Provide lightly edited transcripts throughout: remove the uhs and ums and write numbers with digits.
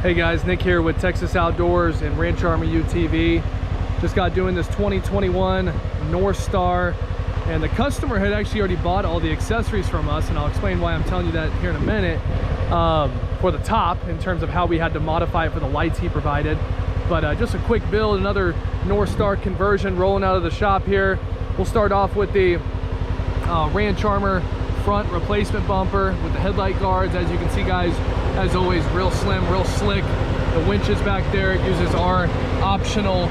Hey guys, Nick here with Texas Outdoors and Ranch Army UTV. Just got doing this 2021 Northstar, and the customer had actually already bought all the accessories from us, and I'll explain why I'm telling you that here in a minute, for the top in terms of how we had to modify it for the lights he provided. But just a quick build, another Northstar conversion rolling out of the shop here. We'll start off with the Ranch Armor front replacement bumper with the headlight guards. As you can see, guys, as always, real slim, real slick. The winch is back there. It uses our optional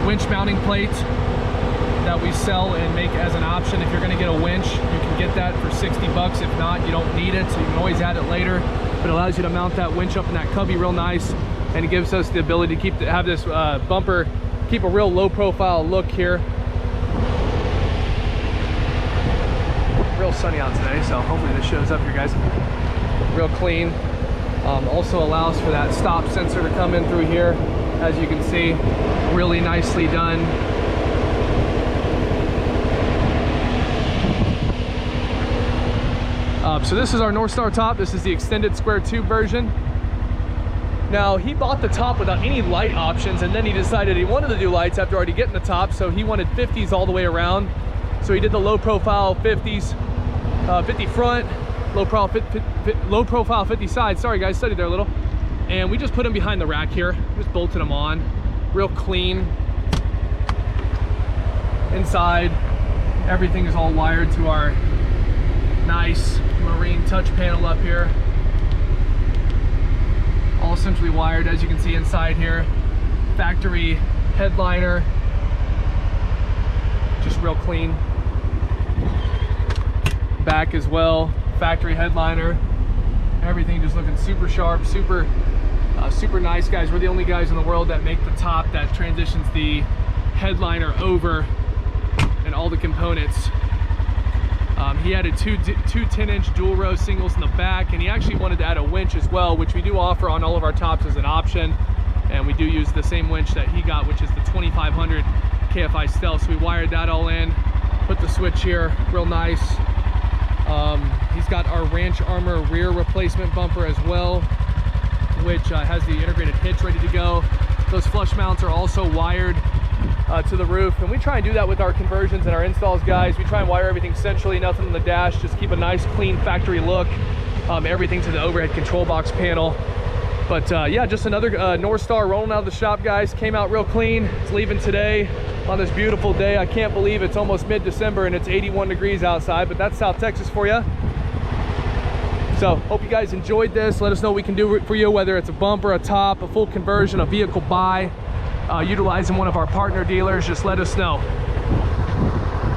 winch mounting plate that we sell and make as an option. If you're going to get a winch, you can get that for 60 bucks. If not, you don't need it, so you can always add it later. But it allows you to mount that winch up in that cubby real nice, and it gives us the ability to have this bumper keep a real low profile look here. Real sunny out today, so hopefully this shows up here, guys. Real clean. Also allows for that stop sensor to come in through here. As you can see, really nicely done. So this is our Northstar top. This is the extended square tube version. Now, he bought the top without any light options, and then he decided he wanted to do lights after already getting the top, so he wanted 50s all the way around. So he did the low profile 50s, 50 front, low profile 50 side. Sorry guys, studied there a little. And we just put them behind the rack here, just bolted them on, real clean. Inside, everything is all wired to our nice marine touch panel up here. All centrally wired, as you can see inside here. Factory headliner, just real clean. Back as well, factory headliner. Everything just looking super sharp, super nice, guys. We're the only guys in the world that make the top that transitions the headliner over and all the components. He added two 10-inch dual row singles in the back, and he actually wanted to add a winch as well, which we do offer on all of our tops as an option. And we do use the same winch that he got, which is the 2500 KFI Stealth. So we wired that all in, put the switch here, real nice. He's got our Ranch Armor rear replacement bumper as well, which has the integrated hitch ready to go. Those flush mounts are also wired to the roof, and we try and do that with our conversions and our installs, guys. We try and wire everything centrally, nothing on the dash, just keep a nice clean factory look. Everything to the overhead control box panel. But yeah, just another Northstar rolling out of the shop, guys. Came out real clean. It's leaving today on this beautiful day. I can't believe it's almost mid-December and it's 81 degrees outside, but that's South Texas for you. So hope you guys enjoyed this. Let us know what we can do for you, whether it's a bumper, a top, a full conversion, a vehicle buy, utilizing one of our partner dealers. Just let us know.